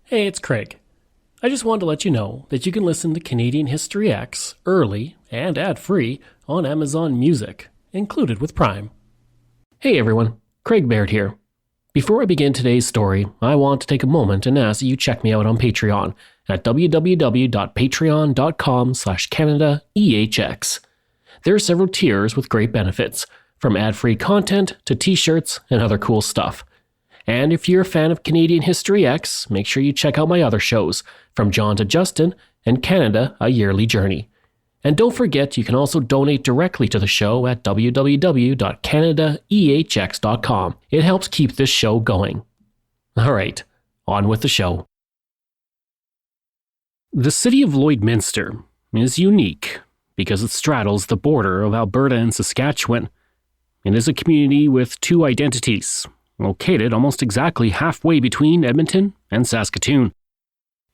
Hey, it's Craig. I just wanted to let you know that you can listen to Canadian History X early and ad-free on Amazon Music, included with Prime. Hey everyone, Craig Baird here. Before I begin today's story, I want to take a moment and ask that you check me out on Patreon at www.patreon.com/CanadaEHX. There are several tiers with great benefits, from ad-free content to t-shirts and other cool stuff. And if you're a fan of Canadian History X, make sure you check out my other shows, From John to Justin and Canada, A Yearly Journey. And don't forget, you can also donate directly to the show at www.canadaehx.com. It helps keep this show going. Alright, on with the show. The city of Lloydminster is unique because it straddles the border of Alberta and Saskatchewan. It is a community with two identities, located almost exactly halfway between Edmonton and Saskatoon.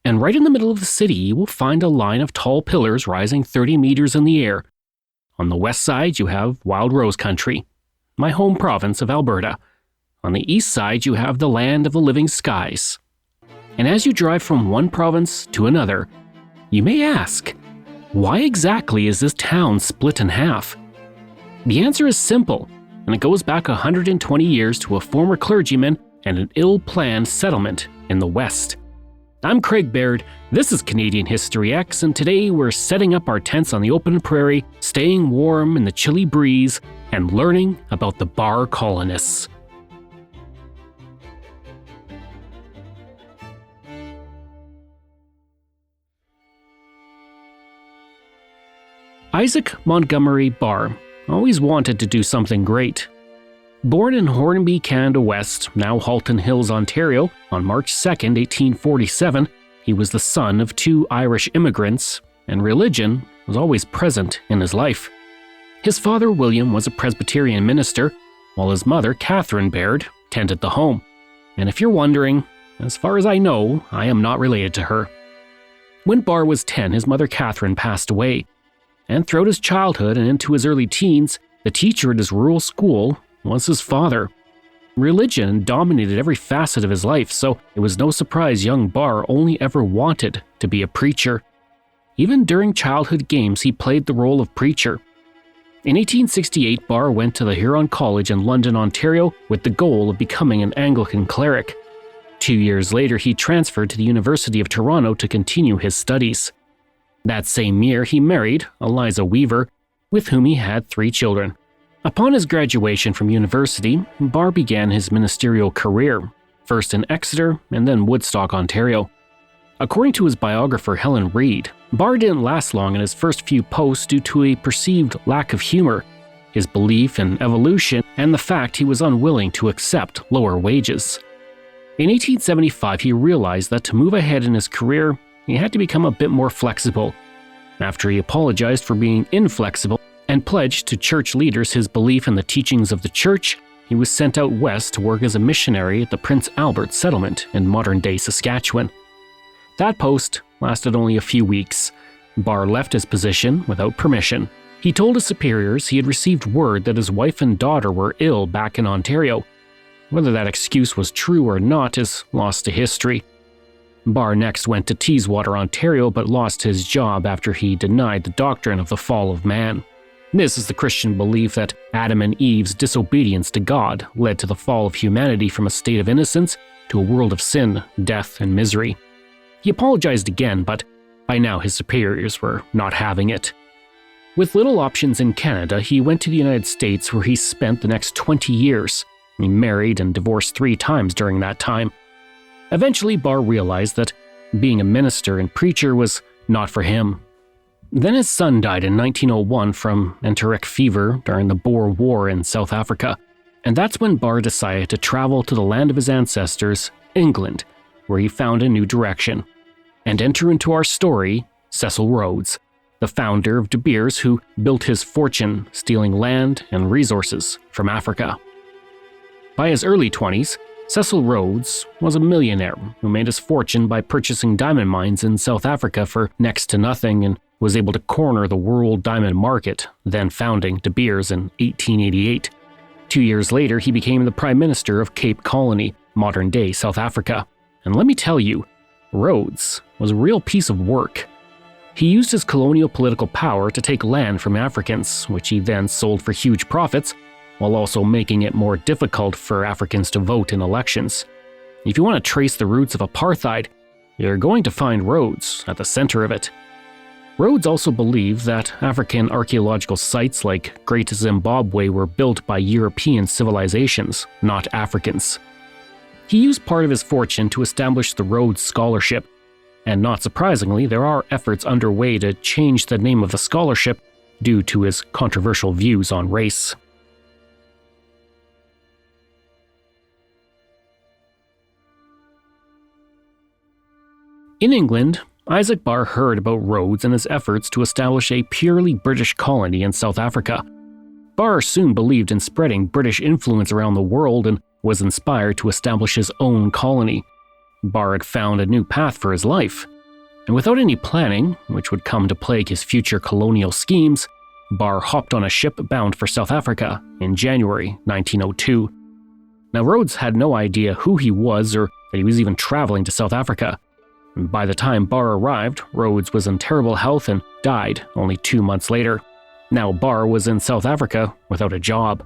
And right in the middle of the city, you will find a line of tall pillars rising 30 meters in the air. On the west side, you have Wild Rose Country, my home province of Alberta. On the east side, you have the land of the living skies. And as you drive from one province to another, you may ask, why exactly is this town split in half? The answer is simple, and it goes back 120 years to a former clergyman and an ill-planned settlement in the West. I'm Craig Baird, this is Canadian History X, and today we're setting up our tents on the open prairie, staying warm in the chilly breeze, and learning about the Barr colonists. Isaac Montgomery Barr always wanted to do something great. Born in Hornby, Canada West, now Halton Hills, Ontario, on March 2, 1847, he was the son of two Irish immigrants, and religion was always present in his life. His father, William, was a Presbyterian minister, while his mother, Catherine Baird, tended the home. And if you're wondering, as far as I know, I am not related to her. When Barr was 10, his mother, Catherine, passed away. And throughout his childhood and into his early teens, the teacher at his rural school was his father. Religion dominated every facet of his life, so it was no surprise young Barr only ever wanted to be a preacher. Even during childhood games, he played the role of preacher. In 1868, Barr went to the Huron College in London, Ontario, with the goal of becoming an Anglican cleric. 2 years later, he transferred to the University of Toronto to continue his studies. That same year, he married Eliza Weaver, with whom he had 3 children. Upon his graduation from university, Barr began his ministerial career, first in Exeter and then Woodstock, Ontario. According to his biographer Helen Reid, Barr didn't last long in his first few posts due to a perceived lack of humor, his belief in evolution, and the fact he was unwilling to accept lower wages. In 1875, he realized that to move ahead in his career, he had to become a bit more flexible. After he apologized for being inflexible and pledged to church leaders his belief in the teachings of the church, he was sent out west to work as a missionary at the Prince Albert settlement in modern-day Saskatchewan. That post lasted only a few weeks. Barr left his position without permission. He told his superiors he had received word that his wife and daughter were ill back in Ontario. Whether that excuse was true or not is lost to history. Barr next went to Teeswater, Ontario, but lost his job after he denied the doctrine of the fall of man. This is the Christian belief that Adam and Eve's disobedience to God led to the fall of humanity from a state of innocence to a world of sin, death, and misery. He apologized again, but by now his superiors were not having it. With little options in Canada, he went to the United States, where he spent the next 20 years. He married and divorced 3 times during that time. Eventually, Barr realized that being a minister and preacher was not for him. Then his son died in 1901 from enteric fever during the Boer War in South Africa, and that's when Barr decided to travel to the land of his ancestors, England, where he found a new direction. And enter into our story, Cecil Rhodes, the founder of De Beers, who built his fortune stealing land and resources from Africa. By his early 20s, Cecil Rhodes was a millionaire who made his fortune by purchasing diamond mines in South Africa for next to nothing and was able to corner the world diamond market, then founding De Beers in 1888. 2 years later, he became the Prime Minister of Cape Colony, modern-day South Africa. And let me tell you, Rhodes was a real piece of work. He used his colonial political power to take land from Africans, which he then sold for huge profits, while also making it more difficult for Africans to vote in elections. If you want to trace the roots of apartheid, you're going to find Rhodes at the center of it. Rhodes also believed that African archaeological sites like Great Zimbabwe were built by European civilizations, not Africans. He used part of his fortune to establish the Rhodes Scholarship, and not surprisingly, there are efforts underway to change the name of the scholarship due to his controversial views on race. In England, Isaac Barr heard about Rhodes and his efforts to establish a purely British colony in South Africa. Barr soon believed in spreading British influence around the world and was inspired to establish his own colony. Barr had found a new path for his life. And without any planning, which would come to plague his future colonial schemes, Barr hopped on a ship bound for South Africa in January 1902. Now, Rhodes had no idea who he was or that he was even traveling to South Africa. By the time Barr arrived, Rhodes was in terrible health and died only 2 months later. Now Barr was in South Africa without a job.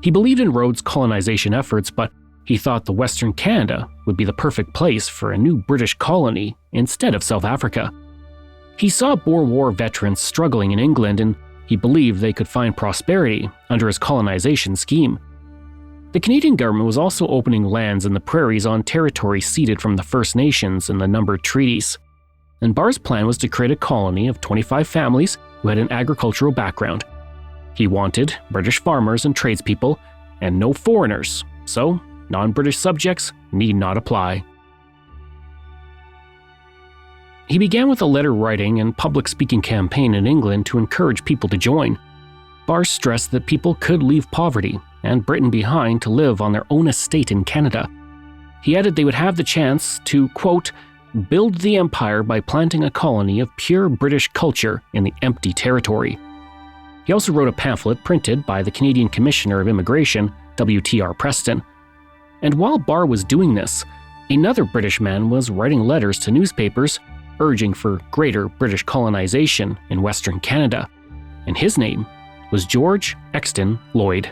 He believed in Rhodes' colonization efforts, but he thought the Western Canada would be the perfect place for a new British colony instead of South Africa. He saw Boer War veterans struggling in England, and he believed they could find prosperity under his colonization scheme. The Canadian government was also opening lands in the prairies on territory ceded from the First Nations in the numbered treaties. And Barr's plan was to create a colony of 25 families who had an agricultural background. He wanted British farmers and tradespeople, and no foreigners, so non-British subjects need not apply. He began with a letter writing and public speaking campaign in England to encourage people to join. Barr stressed that people could leave poverty and Britain behind to live on their own estate in Canada. He added they would have the chance to, quote, build the empire by planting a colony of pure British culture in the empty territory. He also wrote a pamphlet printed by the Canadian Commissioner of Immigration, W.T.R. Preston. And while Barr was doing this, another British man was writing letters to newspapers urging for greater British colonization in Western Canada, and his name was George Exton Lloyd.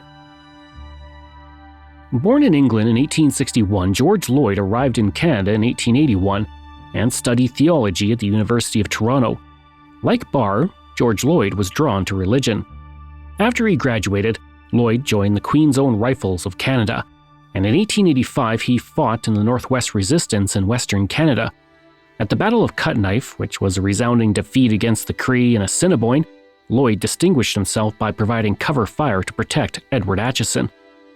Born in England in 1861, George Lloyd arrived in Canada in 1881 and studied theology at the University of Toronto. Like Barr, George Lloyd was drawn to religion. After he graduated, Lloyd joined the Queen's Own Rifles of Canada, and in 1885 he fought in the Northwest Resistance in Western Canada. At the Battle of Cut Knife, which was a resounding defeat against the Cree and Assiniboine, Lloyd distinguished himself by providing cover fire to protect Edward Acheson.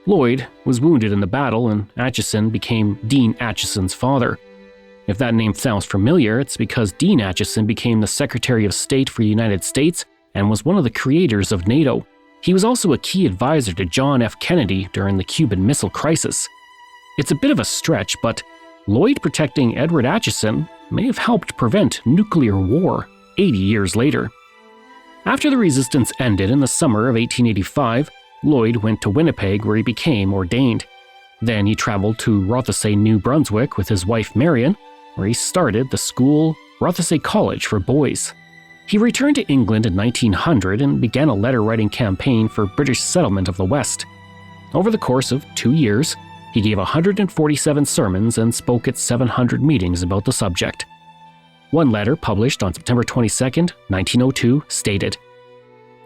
Lloyd was wounded in the battle, and Acheson became Dean Acheson's father. If that name sounds familiar, it's because Dean Acheson became the Secretary of State for the United States and was one of the creators of NATO. He was also a key advisor to John F. Kennedy during the Cuban Missile Crisis. It's a bit of a stretch, but Lloyd protecting Edward Acheson may have helped prevent nuclear war 80 years later. After the resistance ended in the summer of 1885, Lloyd went to Winnipeg, where he became ordained. Then he traveled to Rothesay, New Brunswick with his wife Marion, where he started the school Rothesay College for Boys. He returned to England in 1900 and began a letter-writing campaign for British settlement of the West. Over the course of 2 years, he gave 147 sermons and spoke at 700 meetings about the subject. One letter, published on September 22, 1902, stated,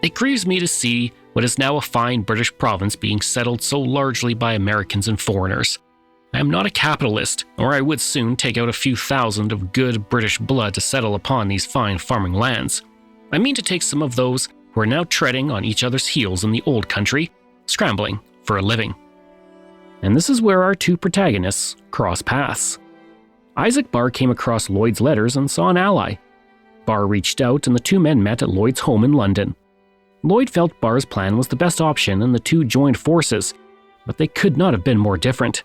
"It grieves me to see what is now a fine British province being settled so largely by Americans and foreigners. I am not a capitalist, or I would soon take out a few thousand of good British blood to settle upon these fine farming lands. I mean to take some of those who are now treading on each other's heels in the old country, scrambling for a living." And this is where our two protagonists cross paths. Isaac Barr came across Lloyd's letters and saw an ally. Barr reached out and the two men met at Lloyd's home in London. Lloyd felt Barr's plan was the best option and the two joined forces, but they could not have been more different.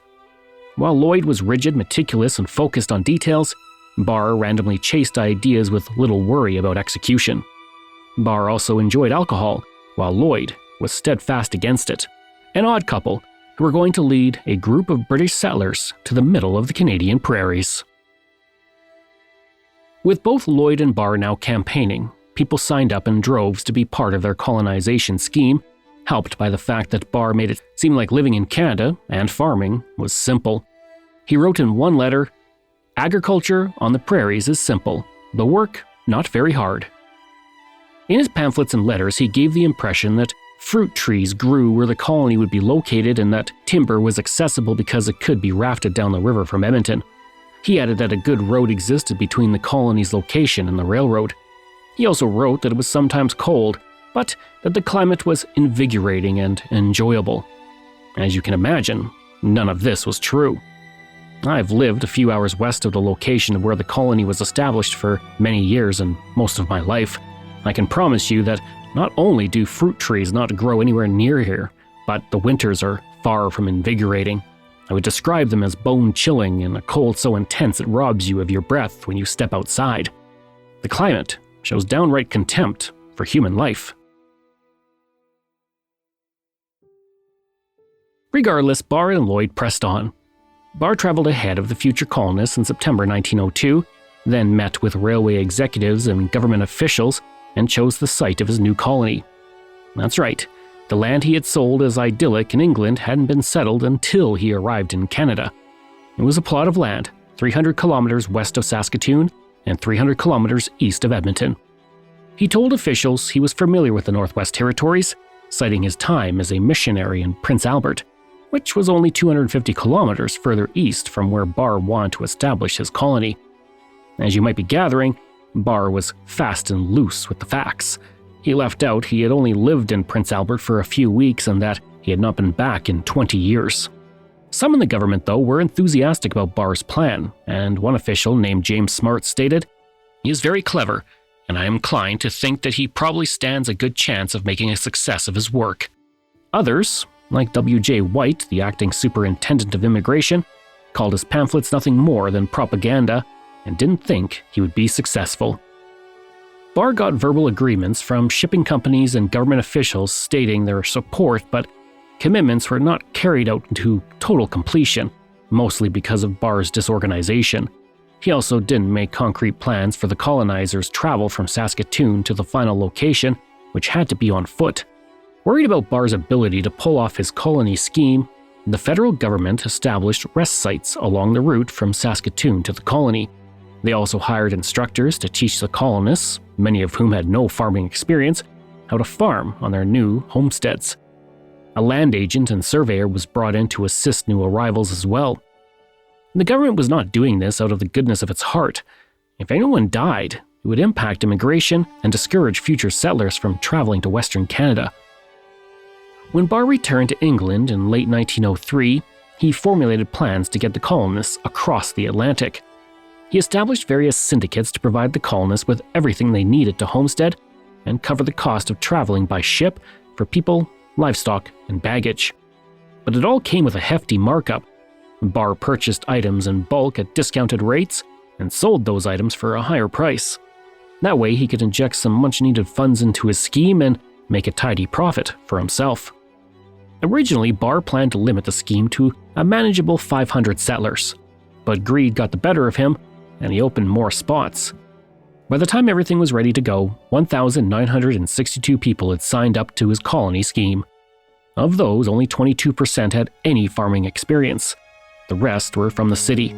While Lloyd was rigid, meticulous, and focused on details, Barr randomly chased ideas with little worry about execution. Barr also enjoyed alcohol, while Lloyd was steadfast against it. An odd couple who were going to lead a group of British settlers to the middle of the Canadian prairies. With both Lloyd and Barr now campaigning, people signed up in droves to be part of their colonization scheme, helped by the fact that Barr made it seem like living in Canada and farming was simple. He wrote in one letter, "Agriculture on the prairies is simple, the work not very hard." In his pamphlets and letters, he gave the impression that fruit trees grew where the colony would be located and that timber was accessible because it could be rafted down the river from Edmonton. He added that a good road existed between the colony's location and the railroad. He also wrote that it was sometimes cold, but that the climate was invigorating and enjoyable. As you can imagine, none of this was true. I've lived a few hours west of the location where the colony was established for many years and most of my life. I can promise you that not only do fruit trees not grow anywhere near here, but the winters are far from invigorating. I would describe them as bone-chilling and a cold so intense it robs you of your breath when you step outside. The climate shows downright contempt for human life. Regardless, Barr and Lloyd pressed on. Barr traveled ahead of the future colonists in September 1902, then met with railway executives and government officials and chose the site of his new colony. That's right, the land he had sold as idyllic in England hadn't been settled until he arrived in Canada. It was a plot of land 300 kilometers west of Saskatoon and 300 kilometers east of Edmonton. He told officials he was familiar with the Northwest Territories, citing his time as a missionary in Prince Albert, which was only 250 kilometers further east from where Barr wanted to establish his colony. As you might be gathering, Barr was fast and loose with the facts. He left out he had only lived in Prince Albert for a few weeks and that he had not been back in 20 years. Some in the government, though, were enthusiastic about Barr's plan, and one official named James Smart stated, "He is very clever, and I am inclined to think that he probably stands a good chance of making a success of his work." Others, like W.J. White, the acting superintendent of immigration, called his pamphlets nothing more than propaganda and didn't think he would be successful. Barr got verbal agreements from shipping companies and government officials stating their support, but commitments were not carried out to total completion, mostly because of Barr's disorganization. He also didn't make concrete plans for the colonizers' travel from Saskatoon to the final location, which had to be on foot. Worried about Barr's ability to pull off his colony scheme, the federal government established rest sites along the route from Saskatoon to the colony. They also hired instructors to teach the colonists, many of whom had no farming experience, how to farm on their new homesteads. A land agent and surveyor was brought in to assist new arrivals as well. The government was not doing this out of the goodness of its heart. If anyone died, it would impact immigration and discourage future settlers from traveling to Western Canada. When Barr returned to England in late 1903, he formulated plans to get the colonists across the Atlantic. He established various syndicates to provide the colonists with everything they needed to homestead and cover the cost of traveling by ship for people, livestock, and baggage. But it all came with a hefty markup. Barr purchased items in bulk at discounted rates and sold those items for a higher price. That way he could inject some much-needed funds into his scheme and make a tidy profit for himself. Originally, Barr planned to limit the scheme to a manageable 500 settlers, but greed got the better of him and he opened more spots. By the time everything was ready to go, 1,962 people had signed up to his colony scheme. Of those, only 22% had any farming experience. The rest were from the city.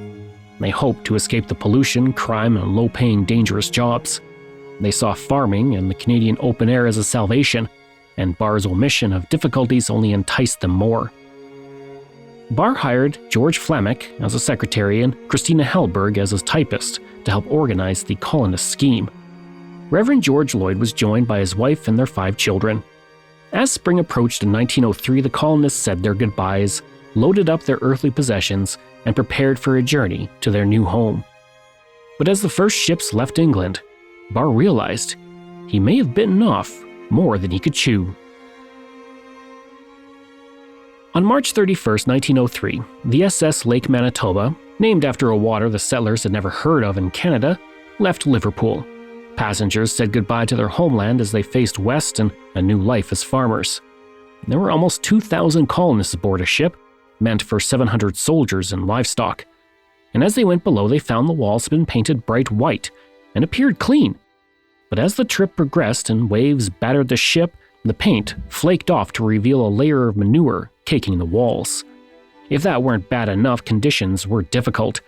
They hoped to escape the pollution, crime, and low-paying, dangerous jobs. They saw farming and the Canadian open air as a salvation, and Barr's omission of difficulties only enticed them more. Barr hired George Flammock as a secretary and Christina Hellberg as his typist to help organize the colonist scheme. Reverend George Lloyd was joined by his wife and their 5 children. As spring approached in 1903, the colonists said their goodbyes, loaded up their earthly possessions, and prepared for a journey to their new home. But as the first ships left England, Barr realized he may have bitten off more than he could chew. On March 31, 1903, the SS Lake Manitoba, named after a water the settlers had never heard of in Canada, left Liverpool. Passengers said goodbye to their homeland as they faced west and a new life as farmers. There were almost 2,000 colonists aboard a ship, meant for 700 soldiers and livestock. And as they went below, they found the walls had been painted bright white, and appeared clean. But as the trip progressed and waves battered the ship, the paint flaked off to reveal a layer of manure caking the walls. If that weren't bad enough, conditions were difficult.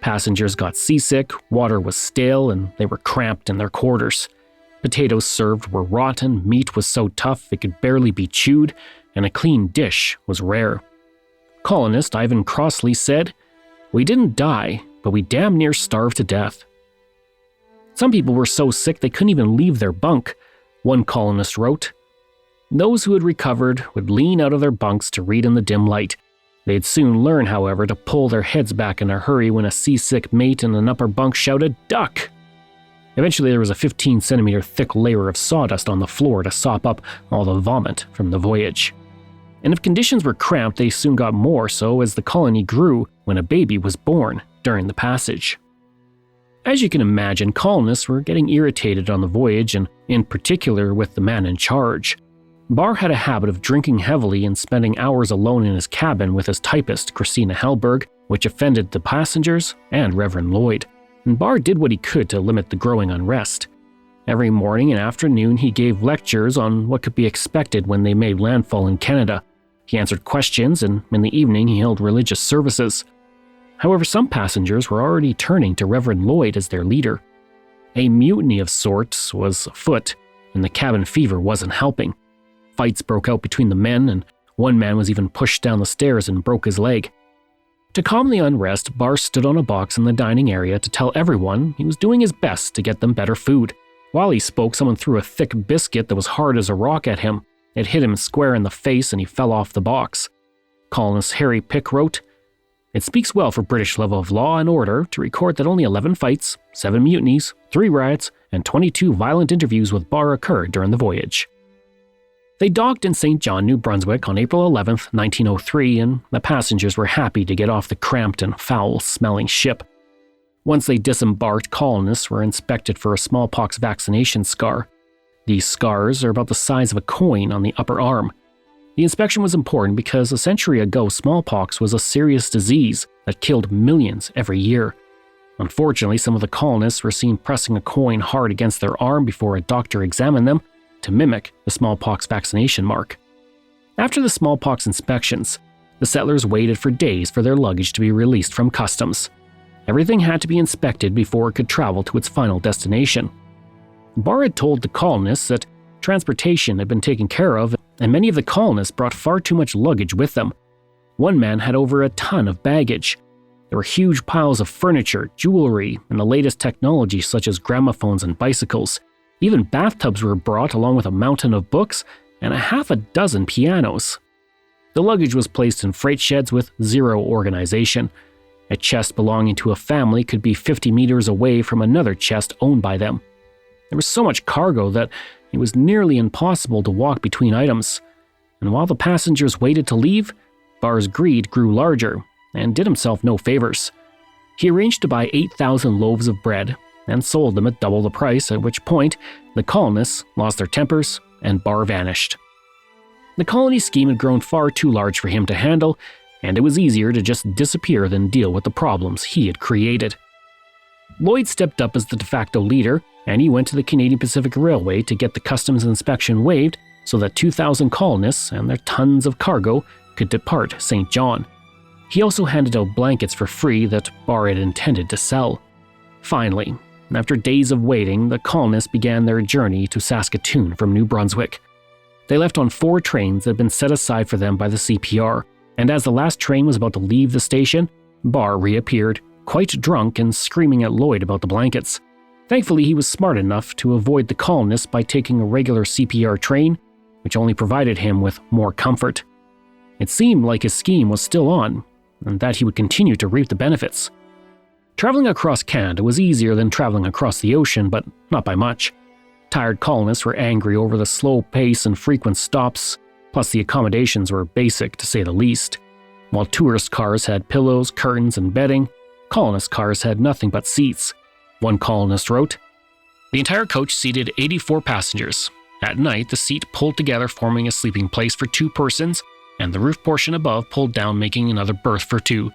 Passengers got seasick, water was stale, and they were cramped in their quarters. Potatoes served were rotten, meat was so tough it could barely be chewed, and a clean dish was rare. Colonist Ivan Crossley said, "We didn't die, but we damn near starved to death." Some people were so sick they couldn't even leave their bunk, one colonist wrote. Those who had recovered would lean out of their bunks to read in the dim light. They'd soon learn, however, to pull their heads back in a hurry when a seasick mate in an upper bunk shouted, "Duck!" Eventually there was a 15-centimeter thick layer of sawdust on the floor to sop up all the vomit from the voyage. And if conditions were cramped, they soon got more so as the colony grew when a baby was born during the passage. As you can imagine, colonists were getting irritated on the voyage, and in particular with the man in charge. Barr had a habit of drinking heavily and spending hours alone in his cabin with his typist, Christina Hellberg, which offended the passengers and Reverend Lloyd. And Barr did what he could to limit the growing unrest. Every morning and afternoon he gave lectures on what could be expected when they made landfall in Canada. He answered questions, and in the evening he held religious services. However, some passengers were already turning to Reverend Lloyd as their leader. A mutiny of sorts was afoot, and the cabin fever wasn't helping. Fights broke out between the men, and one man was even pushed down the stairs and broke his leg. To calm the unrest, Barr stood on a box in the dining area to tell everyone he was doing his best to get them better food. While he spoke, someone threw a thick biscuit that was hard as a rock at him. It hit him square in the face and he fell off the box. Colonist Harry Pick wrote, "It speaks well for British love of law and order to record that only 11 fights, 7 mutinies, 3 riots, and 22 violent interviews with Barr occurred during the voyage." They docked in St. John, New Brunswick on April 11, 1903, and the passengers were happy to get off the cramped and foul-smelling ship. Once they disembarked, colonists were inspected for a smallpox vaccination scar. These scars are about the size of a coin on the upper arm. The inspection was important because a century ago smallpox was a serious disease that killed millions every year. Unfortunately, some of the colonists were seen pressing a coin hard against their arm before a doctor examined them to mimic the smallpox vaccination mark. After the smallpox inspections, the settlers waited for days for their luggage to be released from customs. Everything had to be inspected before it could travel to its final destination. Barr had told the colonists that transportation had been taken care of, and many of the colonists brought far too much luggage with them. One man had over a ton of baggage. There were huge piles of furniture, jewelry, and the latest technology such as gramophones and bicycles. Even bathtubs were brought along with a mountain of books and a half a dozen pianos. The luggage was placed in freight sheds with zero organization. A chest belonging to a family could be 50 meters away from another chest owned by them. There was so much cargo that it was nearly impossible to walk between items. And while the passengers waited to leave, Barr's greed grew larger and did himself no favors. He arranged to buy 8,000 loaves of bread and sold them at double the price, at which point the colonists lost their tempers and Barr vanished. The colony scheme had grown far too large for him to handle, and it was easier to just disappear than deal with the problems he had created. Lloyd stepped up as the de facto leader, and he went to the Canadian Pacific Railway to get the customs inspection waived so that 2,000 colonists and their tons of cargo could depart St. John. He also handed out blankets for free that Barr had intended to sell. Finally, after days of waiting, the colonists began their journey to Saskatoon from New Brunswick. They left on 4 trains that had been set aside for them by the CPR, and as the last train was about to leave the station, Barr reappeared, quite drunk and screaming at Lloyd about the blankets. Thankfully, he was smart enough to avoid the colonists by taking a regular CPR train, which only provided him with more comfort. It seemed like his scheme was still on, and that he would continue to reap the benefits. Traveling across Canada was easier than traveling across the ocean, but not by much. Tired colonists were angry over the slow pace and frequent stops, plus the accommodations were basic to say the least. While tourist cars had pillows, curtains, and bedding, colonist cars had nothing but seats. One colonist wrote, "The entire coach seated 84 passengers. At night, the seat pulled together forming a sleeping place for 2 persons, and the roof portion above pulled down making another berth for 2.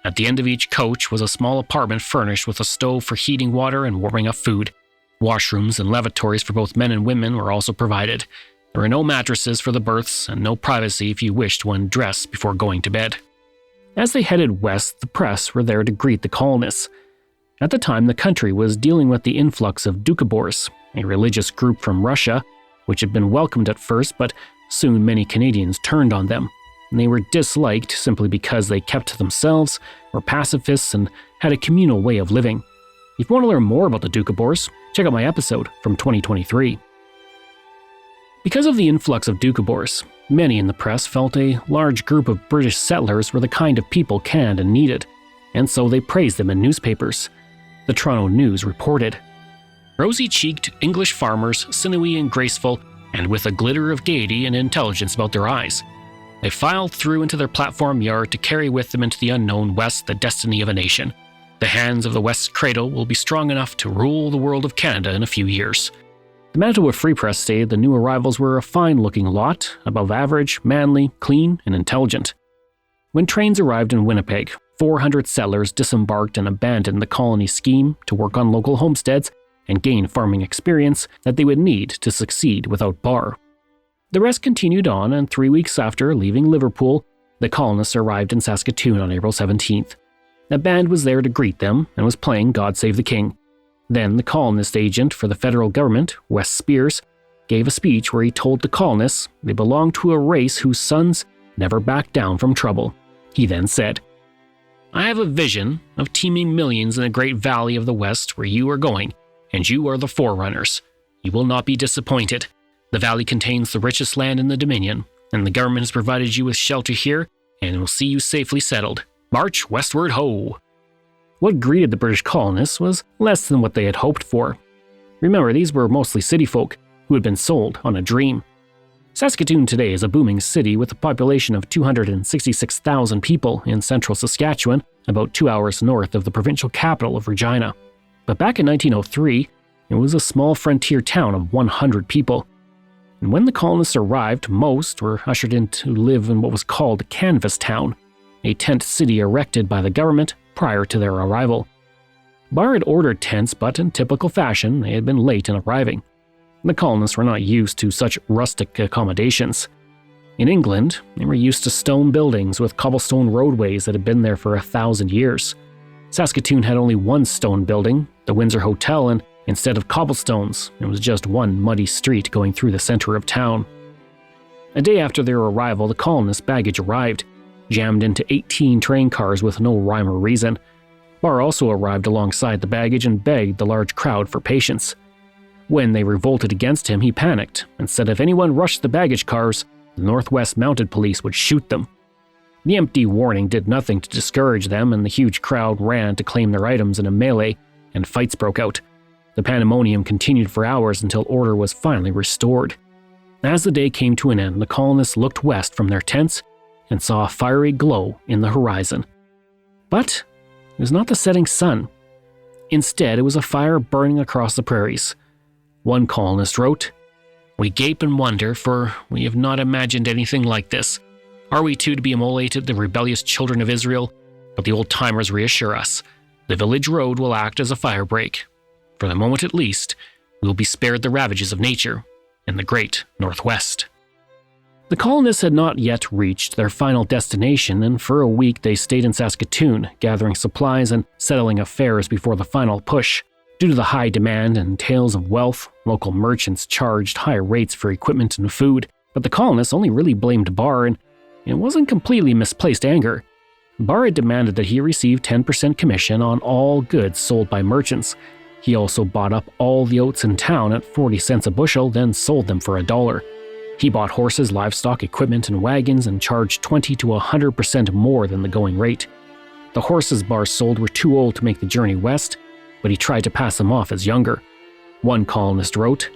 At the end of each coach was a small apartment furnished with a stove for heating water and warming up food. Washrooms and lavatories for both men and women were also provided. There were no mattresses for the berths and no privacy if you wished to undress before going to bed. As they headed west, the press were there to greet the colonists. At the time, the country was dealing with the influx of Doukhobors, a religious group from Russia, which had been welcomed at first, but soon many Canadians turned on them. And they were disliked simply because they kept to themselves, were pacifists, and had a communal way of living. If you want to learn more about the Doukhobors, check out my episode from 2023. Because of the influx of Doukhobors, many in the press felt a large group of British settlers were the kind of people canned and needed, and so they praised them in newspapers. The Toronto News reported, "Rosy-cheeked English farmers, sinewy and graceful, and with a glitter of gaiety and intelligence about their eyes. They filed through into their platform yard to carry with them into the unknown West the destiny of a nation. The hands of the West's cradle will be strong enough to rule the world of Canada in a few years." The Manitoba Free Press stated the new arrivals were a fine-looking lot, above average, manly, clean, and intelligent. When trains arrived in Winnipeg, 400 settlers disembarked and abandoned the colony scheme to work on local homesteads and gain farming experience that they would need to succeed without Barr. The rest continued on, and 3 weeks after leaving Liverpool, the colonists arrived in Saskatoon on April 17th. A band was there to greet them and was playing God Save the King. Then the colonist agent for the federal government, Wes Spears, gave a speech where he told the colonists they belonged to a race whose sons never backed down from trouble. He then said, "I have a vision of teeming millions in the great valley of the West where you are going, and you are the forerunners. You will not be disappointed. The valley contains the richest land in the Dominion, and the government has provided you with shelter here and will see you safely settled. March westward ho!" What greeted the British colonists was less than what they had hoped for. Remember, these were mostly city folk who had been sold on a dream. Saskatoon today is a booming city with a population of 266,000 people in central Saskatchewan, about 2 hours north of the provincial capital of Regina. But back in 1903, it was a small frontier town of 100 people. And when the colonists arrived, most were ushered in to live in what was called Canvas Town, a tent city erected by the government prior to their arrival. Barr had ordered tents, but in typical fashion, they had been late in arriving. The colonists were not used to such rustic accommodations. In England, they were used to stone buildings with cobblestone roadways that had been there for 1,000 years. Saskatoon had only one stone building, the Windsor Hotel, and instead of cobblestones, it was just one muddy street going through the center of town. A day after their arrival, the colonists' baggage arrived, jammed into 18 train cars with no rhyme or reason. Barr also arrived alongside the baggage and begged the large crowd for patience. When they revolted against him, he panicked and said if anyone rushed the baggage cars, the Northwest Mounted Police would shoot them. The empty warning did nothing to discourage them, and the huge crowd ran to claim their items in a melee, and fights broke out. The pandemonium continued for hours until order was finally restored. As the day came to an end, the colonists looked west from their tents and saw a fiery glow in the horizon. But it was not the setting sun. Instead, it was a fire burning across the prairies. One colonist wrote, "We gape and wonder, for we have not imagined anything like this. Are we too to be immolated, the rebellious children of Israel? But the old-timers reassure us. The village road will act as a fire break. For the moment at least, we will be spared the ravages of nature in the great Northwest." The colonists had not yet reached their final destination, and for a week they stayed in Saskatoon, gathering supplies and settling affairs before the final push. Due to the high demand and tales of wealth, local merchants charged high rates for equipment and food, but the colonists only really blamed Barr, and it wasn't completely misplaced anger. Barr had demanded that he receive 10% commission on all goods sold by merchants. He also bought up all the oats in town at 40 cents a bushel, then sold them for $1. He bought horses, livestock, equipment, and wagons and charged 20 to 100% more than the going rate. The horses Barr sold were too old to make the journey west, but he tried to pass them off as younger. One colonist wrote,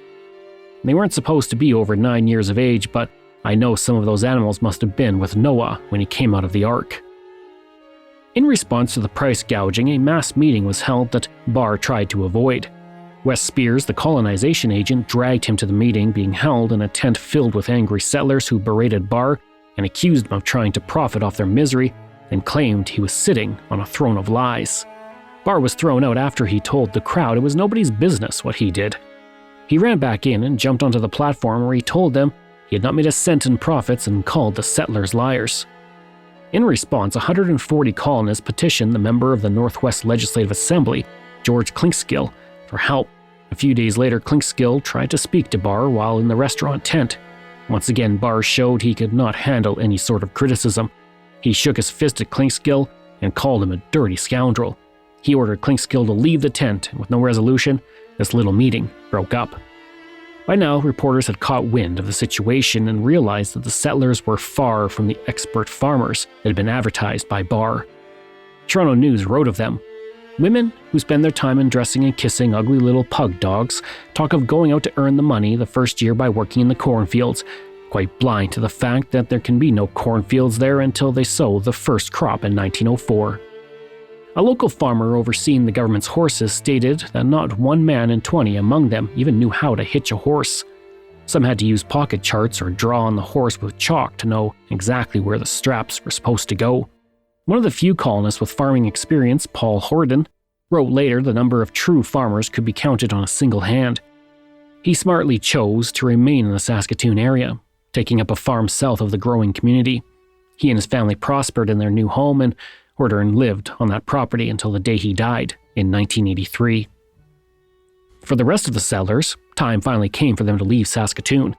"They weren't supposed to be over 9 years of age, but I know some of those animals must have been with Noah when he came out of the ark." In response to the price gouging, a mass meeting was held that Barr tried to avoid. Wes Spears, the colonization agent, dragged him to the meeting being held in a tent filled with angry settlers who berated Barr and accused him of trying to profit off their misery and claimed he was sitting on a throne of lies. Barr was thrown out after he told the crowd it was nobody's business what he did. He ran back in and jumped onto the platform where he told them he had not made a cent in profits and called the settlers liars. In response, 140 colonists petitioned the member of the Northwest Legislative Assembly, George Clinksgill, for help. A few days later, Clinksgill tried to speak to Barr while in the restaurant tent. Once again, Barr showed he could not handle any sort of criticism. He shook his fist at Clinksgill and called him a dirty scoundrel. He ordered Clinksgill to leave the tent, and with no resolution, this little meeting broke up. By now, reporters had caught wind of the situation and realized that the settlers were far from the expert farmers that had been advertised by Barr. Toronto News wrote of them. Women who spend their time in dressing and kissing ugly little pug dogs talk of going out to earn the money the first year by working in the cornfields, quite blind to the fact that there can be no cornfields there until they sow the first crop in 1904. A local farmer overseeing the government's horses stated that not one man in 20 among them even knew how to hitch a horse. Some had to use pocket charts or draw on the horse with chalk to know exactly where the straps were supposed to go. One of the few colonists with farming experience, Paul Horden, wrote later the number of true farmers could be counted on a single hand. He smartly chose to remain in the Saskatoon area, taking up a farm south of the growing community. He and his family prospered in their new home, and Horden lived on that property until the day he died in 1983. For the rest of the settlers, time finally came for them to leave Saskatoon.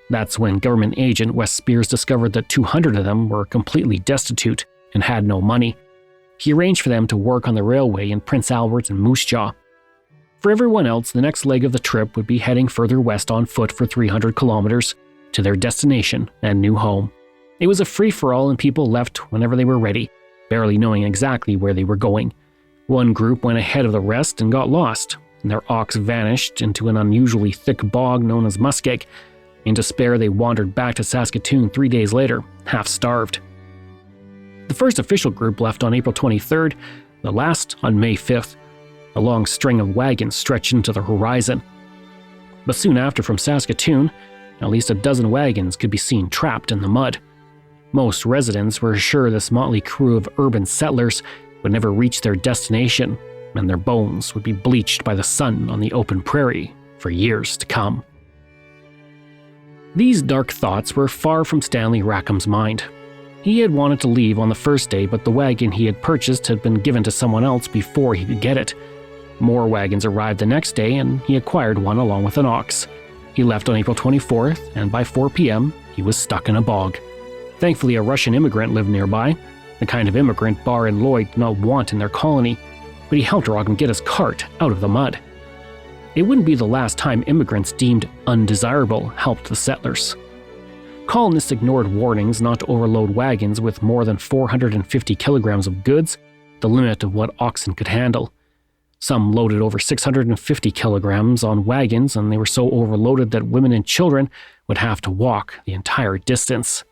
That's when government agent Wes Spears discovered that 200 of them were completely destitute and had no money. He arranged for them to work on the railway in Prince Albert and Moose Jaw. For everyone else, the next leg of the trip would be heading further west on foot for 300 kilometers to their destination and new home. It was a free-for-all and people left whenever they were ready, barely knowing exactly where they were going. One group went ahead of the rest and got lost, and their ox vanished into an unusually thick bog known as muskeg. In despair, they wandered back to Saskatoon 3 days later, half-starved. The first official group left on April 23rd, the last on May 5th. A long string of wagons stretched into the horizon. But soon after, from Saskatoon, at least a dozen wagons could be seen trapped in the mud. Most residents were sure this motley crew of urban settlers would never reach their destination, and their bones would be bleached by the sun on the open prairie for years to come. These dark thoughts were far from Stanley Rackham's mind. He had wanted to leave on the first day, but the wagon he had purchased had been given to someone else before he could get it. More wagons arrived the next day, and he acquired one along with an ox. He left on April 24th, and by 4 p.m., he was stuck in a bog. Thankfully, a Russian immigrant lived nearby, the kind of immigrant Barr and Lloyd did not want in their colony, but he helped Rockham get his cart out of the mud. It wouldn't be the last time immigrants deemed undesirable helped the settlers. Colonists ignored warnings not to overload wagons with more than 450 kilograms of goods, the limit of what oxen could handle. Some loaded over 650 kilograms on wagons, and they were so overloaded that women and children would have to walk the entire distance.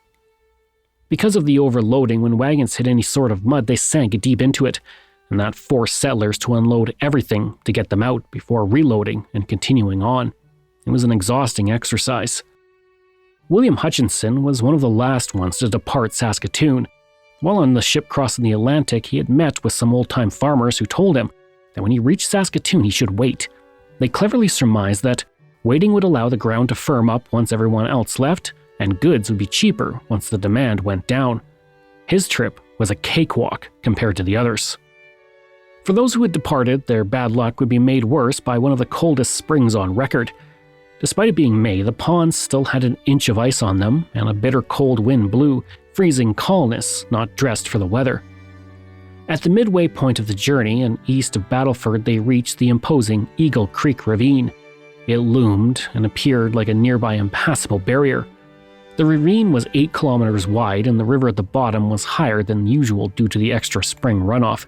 Because of the overloading, when wagons hit any sort of mud, they sank deep into it, and that forced settlers to unload everything to get them out before reloading and continuing on. It was an exhausting exercise. William Hutchinson was one of the last ones to depart Saskatoon. While on the ship crossing the Atlantic, he had met with some old-time farmers who told him that when he reached Saskatoon, he should wait. They cleverly surmised that waiting would allow the ground to firm up once everyone else left, and goods would be cheaper once the demand went down. His trip was a cakewalk compared to the others. For those who had departed, their bad luck would be made worse by one of the coldest springs on record. Despite it being May, the ponds still had an inch of ice on them, and a bitter cold wind blew, freezing colonists not dressed for the weather. At the midway point of the journey, and east of Battleford, they reached the imposing Eagle Creek Ravine. It loomed and appeared like a nearby impassable barrier. The ravine was 8 kilometers wide, and the river at the bottom was higher than usual due to the extra spring runoff.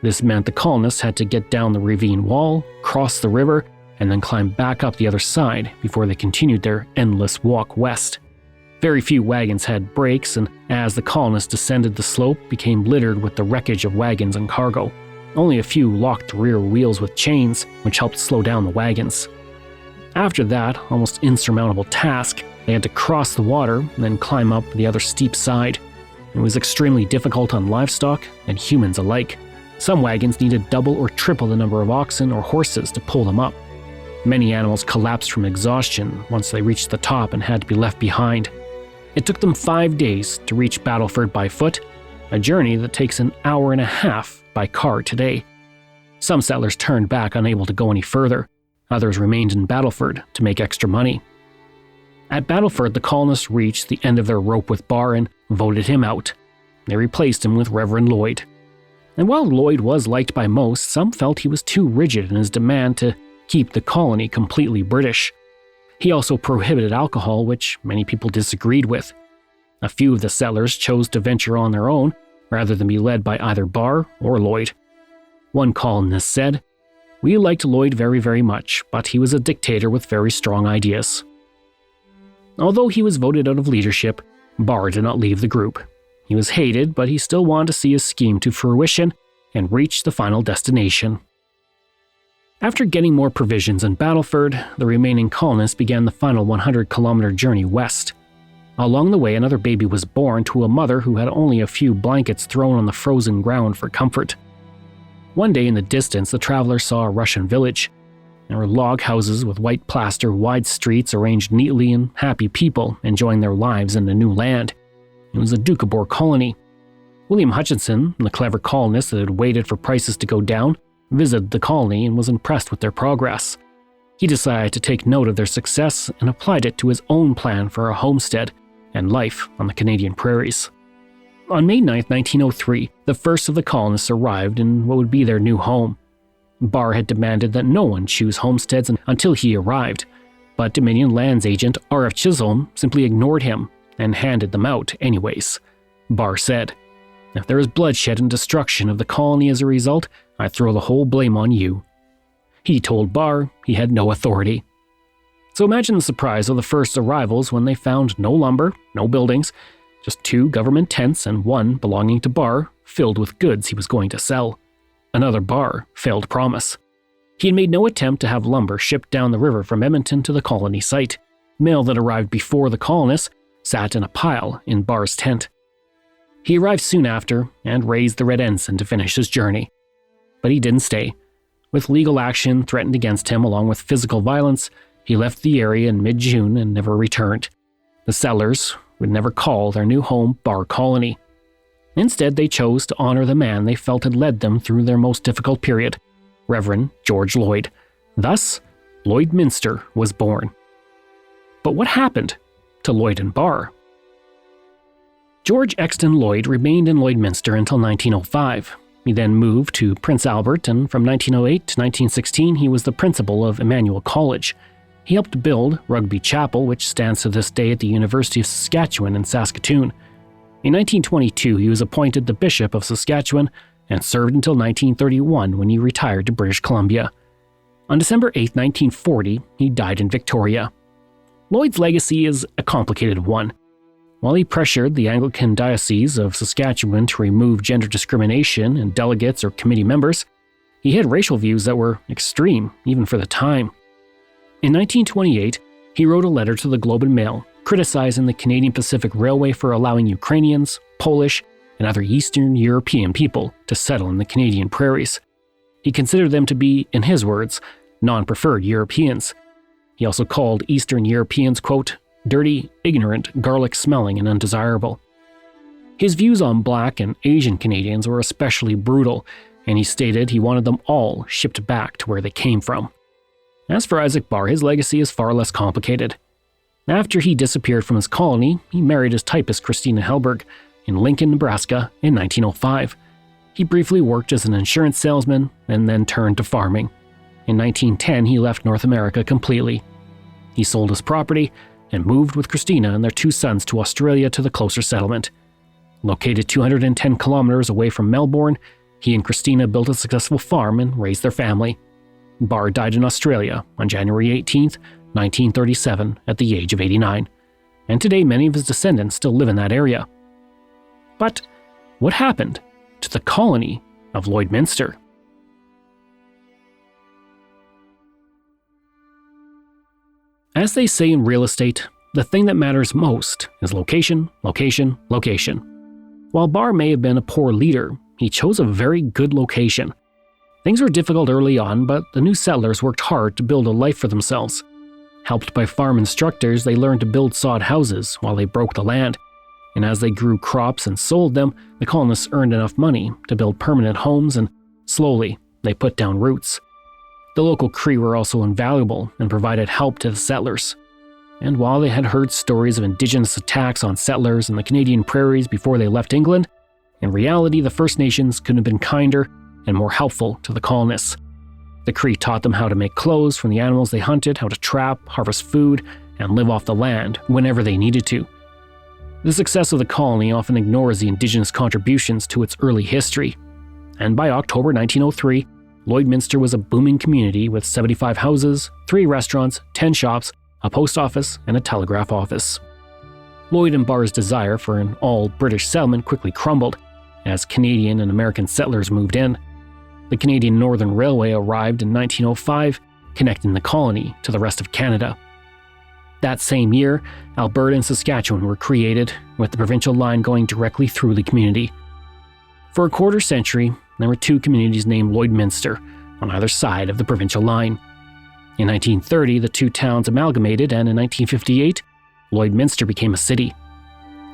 This meant the colonists had to get down the ravine wall, cross the river, and then climb back up the other side before they continued their endless walk west. Very few wagons had brakes, and as the colonists descended the slope, became littered with the wreckage of wagons and cargo. Only a few locked the rear wheels with chains, which helped slow down the wagons. After that almost insurmountable task, they had to cross the water and then climb up the other steep side. It was extremely difficult on livestock and humans alike. Some wagons needed double or triple the number of oxen or horses to pull them up. Many animals collapsed from exhaustion once they reached the top and had to be left behind. It took them 5 days to reach Battleford by foot, a journey that takes an hour and a half by car today. Some settlers turned back unable to go any further. Others remained in Battleford to make extra money. At Battleford, the colonists reached the end of their rope with Barr and voted him out. They replaced him with Reverend Lloyd. And while Lloyd was liked by most, some felt he was too rigid in his demand to keep the colony completely British. He also prohibited alcohol, which many people disagreed with. A few of the settlers chose to venture on their own, rather than be led by either Barr or Lloyd. One colonist said, "We liked Lloyd very, very much, but he was a dictator with very strong ideas." Although he was voted out of leadership, Barr did not leave the group. He was hated, but he still wanted to see his scheme to fruition and reach the final destination. After getting more provisions in Battleford, the remaining colonists began the final 100-kilometer journey west. Along the way, another baby was born to a mother who had only a few blankets thrown on the frozen ground for comfort. One day in the distance, the travelers saw a Russian village. There were log houses with white plaster, wide streets arranged neatly, and happy people enjoying their lives in the new land. It was a Doukhobor colony. William Hutchinson, the clever colonist that had waited for prices to go down, visited the colony and was impressed with their progress. He decided to take note of their success and applied it to his own plan for a homestead and life on the Canadian prairies. On May 9, 1903, the first of the colonists arrived in what would be their new home. Barr had demanded that no one choose homesteads until he arrived, but Dominion Lands agent R.F. Chisholm simply ignored him and handed them out anyways. Barr said, "If there is bloodshed and destruction of the colony as a result, I throw the whole blame on you." He told Barr he had no authority. So imagine the surprise of the first arrivals when they found no lumber, no buildings, just 2 government tents and one belonging to Barr filled with goods he was going to sell. Another Barr failed promise. He had made no attempt to have lumber shipped down the river from Edmonton to the colony site. Mail that arrived before the colonists sat in a pile in Barr's tent. He arrived soon after and raised the red ensign to finish his journey. But he didn't stay. With legal action threatened against him along with physical violence, he left the area in mid-June and never returned. The settlers would never call their new home Barr Colony. Instead, they chose to honor the man they felt had led them through their most difficult period, Reverend George Lloyd. Thus, Lloydminster was born. But what happened to Lloyd and Barr? George Exton Lloyd remained in Lloydminster until 1905. He then moved to Prince Albert, and from 1908 to 1916 he was the principal of Emmanuel College. He helped build Rugby Chapel, which stands to this day at the University of Saskatchewan in Saskatoon. In 1922 he was appointed the Bishop of Saskatchewan and served until 1931 when he retired to British Columbia. On December 8, 1940, he died in Victoria. Lloyd's legacy is a complicated one. While he pressured the Anglican Diocese of Saskatchewan to remove gender discrimination in delegates or committee members, he had racial views that were extreme, even for the time. In 1928, he wrote a letter to the Globe and Mail criticizing the Canadian Pacific Railway for allowing Ukrainians, Polish, and other Eastern European people to settle in the Canadian prairies. He considered them to be, in his words, non-preferred Europeans. He also called Eastern Europeans, quote, dirty, ignorant, garlic-smelling, and undesirable. His views on Black and Asian Canadians were especially brutal, and he stated he wanted them all shipped back to where they came from. As for Isaac Barr, his legacy is far less complicated. After he disappeared from his colony, he married his typist Christina Helberg in Lincoln, Nebraska in 1905. He briefly worked as an insurance salesman and then turned to farming. In 1910, he left North America completely. He sold his property and moved with Christina and their 2 sons to Australia to the closer settlement. Located 210 kilometers away from Melbourne, he and Christina built a successful farm and raised their family. Barr died in Australia on January 18, 1937, at the age of 89, and today many of his descendants still live in that area. But what happened to the colony of Lloydminster? As they say in real estate, the thing that matters most is location, location, location. While Barr may have been a poor leader, he chose a very good location. Things were difficult early on, but the new settlers worked hard to build a life for themselves. Helped by farm instructors, they learned to build sod houses while they broke the land. And as they grew crops and sold them, the colonists earned enough money to build permanent homes, and slowly they put down roots. The local Cree were also invaluable and provided help to the settlers. And while they had heard stories of indigenous attacks on settlers in the Canadian prairies before they left England, in reality the First Nations could have been kinder and more helpful to the colonists. The Cree taught them how to make clothes from the animals they hunted, how to trap, harvest food, and live off the land whenever they needed to. The success of the colony often ignores the indigenous contributions to its early history. And by October 1903, Lloydminster was a booming community with 75 houses, 3 restaurants, 10 shops, a post office, and a telegraph office. Lloyd and Barr's desire for an all-British settlement quickly crumbled as Canadian and American settlers moved in. The Canadian Northern Railway arrived in 1905, connecting the colony to the rest of Canada. That same year, Alberta and Saskatchewan were created, with the provincial line going directly through the community. For a quarter century, there were 2 communities named Lloydminster on either side of the provincial line. In 1930, the 2 towns amalgamated, and in 1958, Lloydminster became a city.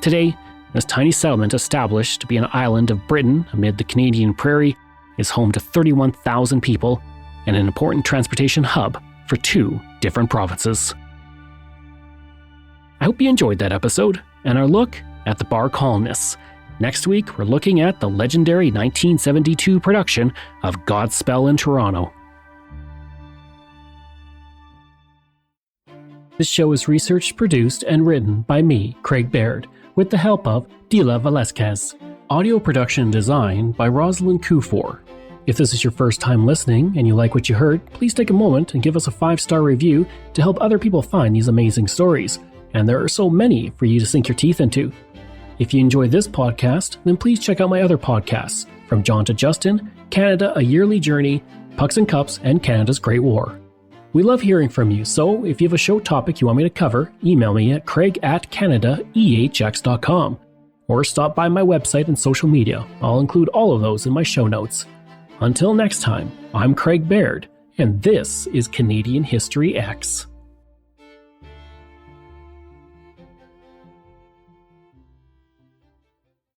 Today, this tiny settlement established to be an island of Britain amid the Canadian prairie is home to 31,000 people and an important transportation hub for 2 different provinces. I hope you enjoyed that episode and our look at the Barr Colonists. Next week, we're looking at the legendary 1972 production of Godspell in Toronto. This show is researched, produced, and written by me, Craig Baird, with the help of Dila Velasquez. Audio production and design by Rosalind Kufor. If this is your first time listening and you like what you heard, please take a moment and give us a 5-star review to help other people find these amazing stories. And there are so many for you to sink your teeth into. If you enjoy this podcast, then please check out my other podcasts, From John to Justin, Canada, A Yearly Journey, Pucks and Cups, and Canada's Great War. We love hearing from you, so if you have a show topic you want me to cover, email me at craig@canadaehx.com, or stop by my website and social media. I'll include all of those in my show notes. Until next time, I'm Craig Baird, and this is Canadian History X.